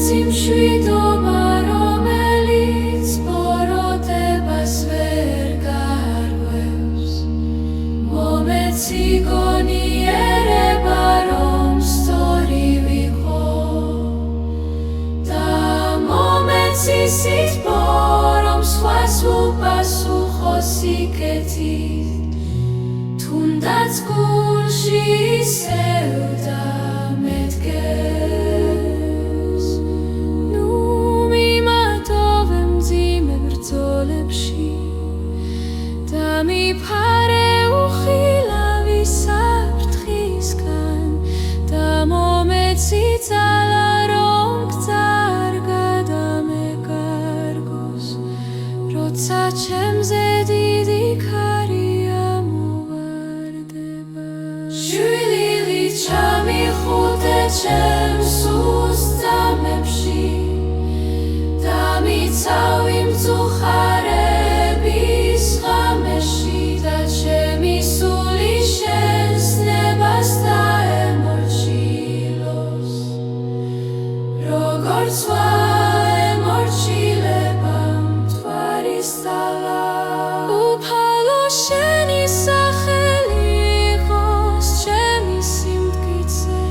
მომეცი მშვიდობა, რომელიც ბოროტებას ვერ გარღვევს. მომეცი გონიერება, რომ სწორი ვიყო და მომეცი სითბო, რომ სხვას უპასუხო სიკეთით, თუნდაც გულში ისევ დამედგეს. ნუ მიმატოვე მძიმე ბრძოლებში და მიფარე უხილავი საფრთხისგან და მომეცი ძალა, რომ გძარგა და მეკარგოს, როცა ჩემზე დიდი ქარი ამოვარდება. შვილი ჩამიხუტე ჩემს უსწამებში და მიცავი მწუხარების ღამეში და ჩემი სული შენსნებას დაემორჩილოს, როგორც ემორჩილება მთვარის ძალა. უფალო შენი სახელი იყოს ჩემი სიმტკიცე,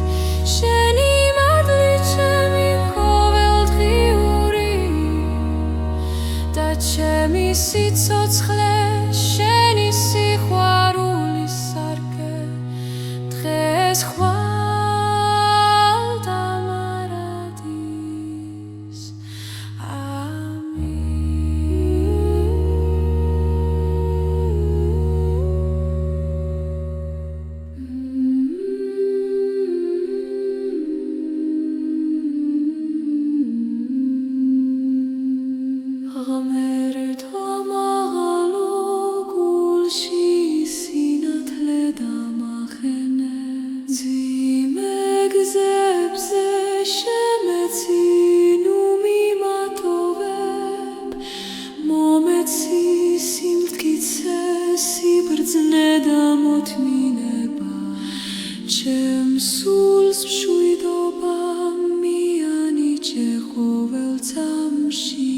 შენი მადლი ჩემი ყოველდღიური და ჩემი სიცოცხლე შენი სიყვარულის სარკე. დღეს ხვალ და მარადის. ღმერთო მაღალო გულში სინათლე დამახენე, მძიმე გზებზე შემეცი, ნუ მიმატოვებ. მომეცი სიმტკიცე, სიბრძნე და მოთმინება, ჩემს სულს მშვიდობა მიანიჭე ყოველ წამში.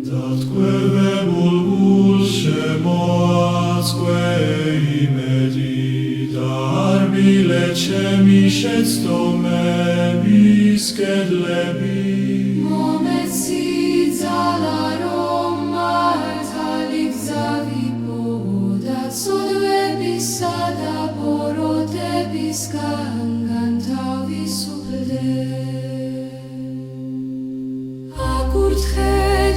დატყვევებულ გულს შემოაწყვე იმედი და არ მილე ჩემი შეცდომების კედლები. მომეცი ძალა, რომ მართალი გზა ვიპოვო და ცოდვებისა და ბოროტებისგან განთავისუფლდე. აკურთხე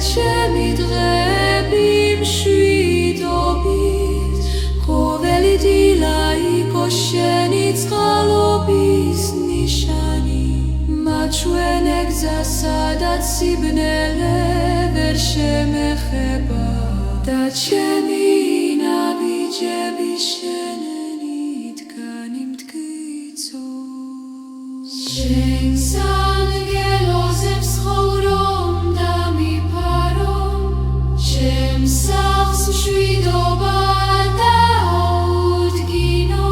ჩემი დღეები მშვიდობით, ყოველი დილა იყოს შენი წყალობის ნიშანი. მაჩვენე გზა, სადაც სიბნელე ვერ შემეხება და ჩემი ნაბიჯები შენენითგან იმტკიცოს. შენს ანგელოზე მსხოვრომ და მიფარო, ჩემს სახლს მშვიდობა დაუდგინო,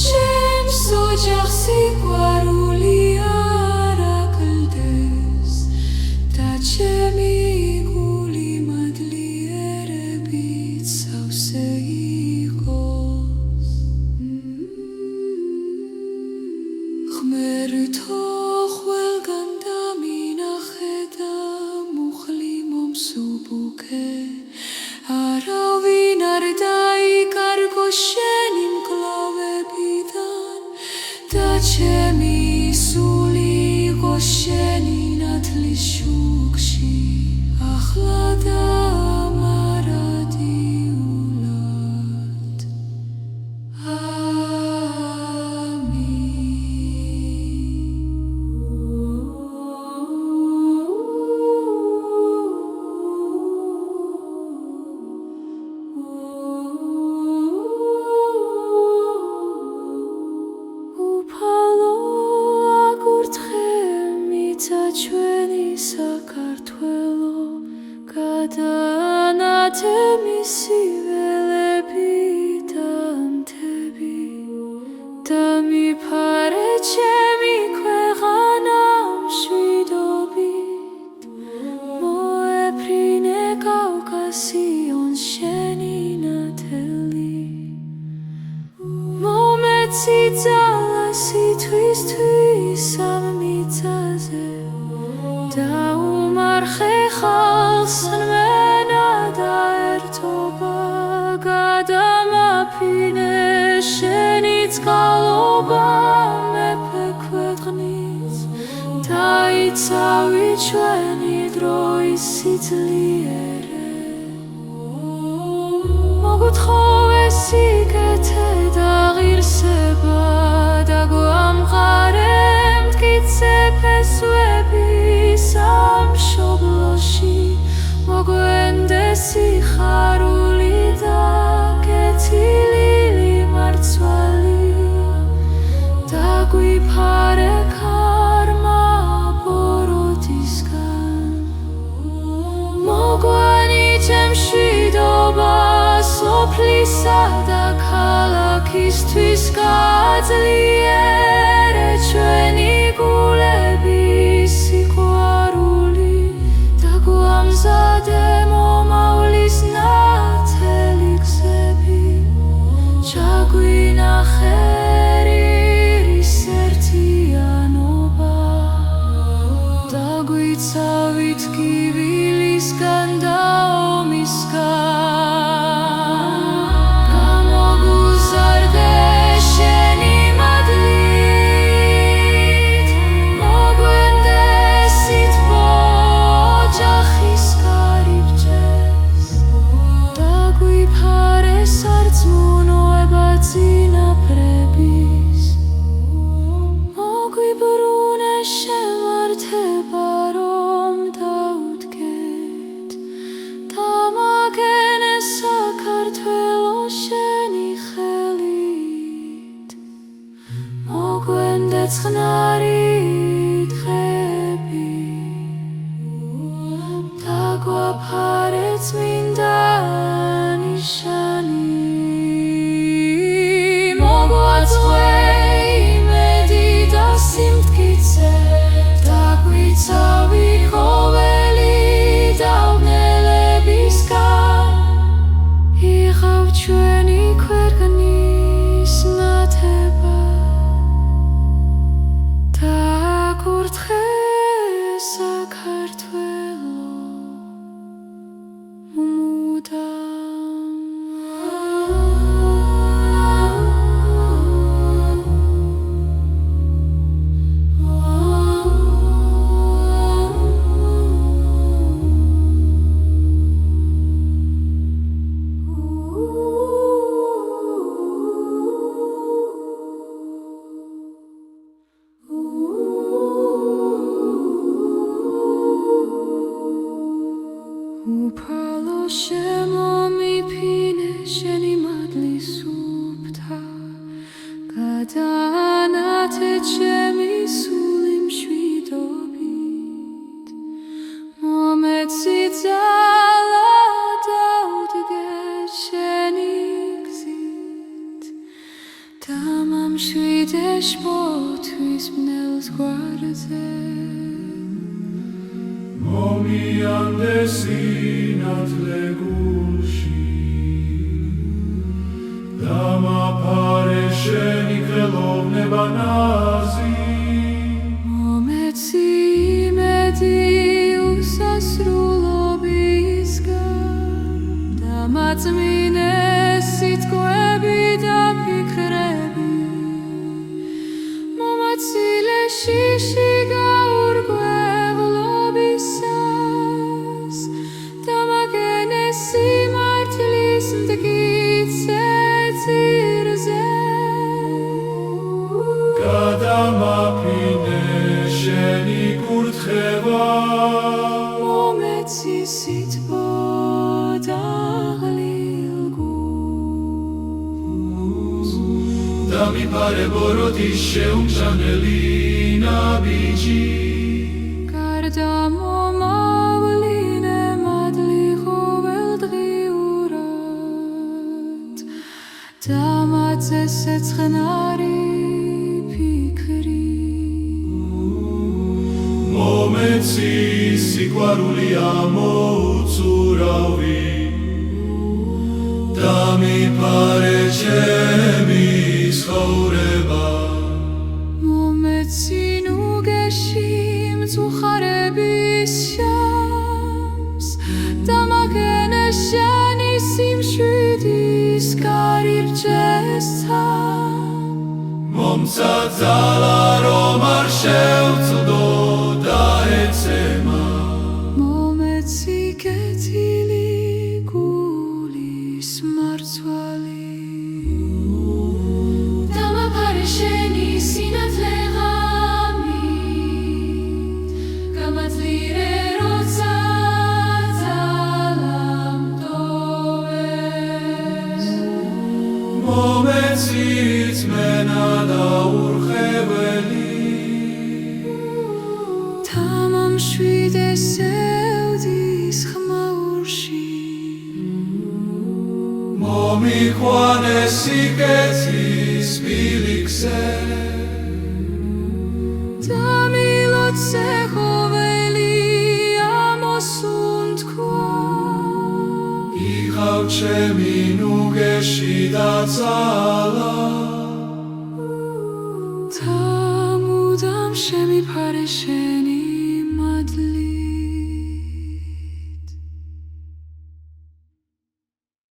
ჩემს ოჯახს სიყვარული არ აკლდეს და ჩემი გული მადლიერებით სავსე იყოს. ჩემი ქვეყანა მშვიდობით მოეფრინე კავკასიონს შენი ნათელი მომეცი ძალა სითვისთვის ამ მიწაზე დაუმარხე ხალხს რმენა და ერთობა გადამაფრინე შენი წყალობა მეფე ქვეყნის დაიცავი ჩვენი დროის სიძლიერე მოგუთხოვე სიკეთე და ღირსება და გვამყარე მტკიცე ფესვები სამშობლოში მოგვენდე სიხარული და კეთილი მარცვალი დაგვიფარე ქარმა ბოროტისგან მოგვანიჭე მშვიდობა სოფლისა და ქალაქისთვის გააძლიერე ჩვენი გულების სიყვარული და გვამზადე მომავლის ნათელი გზები ჩაგვინახე რირის ერთიანობა დაგვიცავით კივილისგან და ომისგან გამოგუზარდე შენი მადლით მოგვენდე სითბო ოჯახის კარიბჭეს დაგვიფარე სარწმუნოება წინაპრების მოგვიბრუნე შემართება რომ დაუდგეთ დამაგენე საქართველოს შენი ხელით მოგვენდე წყნარი დღეები დაგვაფარე წმინდა ნიშანი მოგვაწყვე იმედი და სიმტკიცე დაგვიცავი ყოველი დავნელებისგან იღავ ჩვენი ქვეყნის ნათება დაკურთხე საქართველო უფალო შემომიფინე შენი მადლის სუფთა გადაანათე ჩემი სული მშვიდობით მომეცი ძალა დაუდგე შენი გზით დამამშვიდე შპოთვის ბნელს გვარზე მომიანდე სინათლე გულში დამაფარე შენი ხელოვნება ნაზი მომეცი იმედი უსასრულობისგან დამაწმინე სიტყვები და ფიქრები მომაცილე შიში გაურკვევლობისას დამაგენე სიმართლის მტკიცე ძირზე გადამაფრინე შენი კურთხევა მომეცი სითბო და ღლილ გულს დამიფარე ბოროტის შეუმჩანელი ნაბიჯი გარდა მომავლინე მადლი ყოველდღიურად დამაწესე ცხნარი ფიქრი მომეცი სიყვარულია მოუწურავი დამიფარე ჩემი ცხოვრება მომეცი ნუგეში მწუხარების შამს დამაგენე შენი სიმშვიდის კარიბჭესთან მომცა ძალა რომ არ შევწლდო და ეცემა მომეცი კეთილი გულის მარცვალი დამაფარე შენი სინათლე ღამით გამაძლიერე როცა ძალა მტოვეს მომეცი წმენა და ურხეველი თამამშვიდე სევდის ხმაურში მომიყვანე სიკეთის ბილიქზე დამილოცე ხოველი ამოსუნ თქვა იყავ ჩემი ნუგეში და ძალა თამუდამ შემიფარე შენი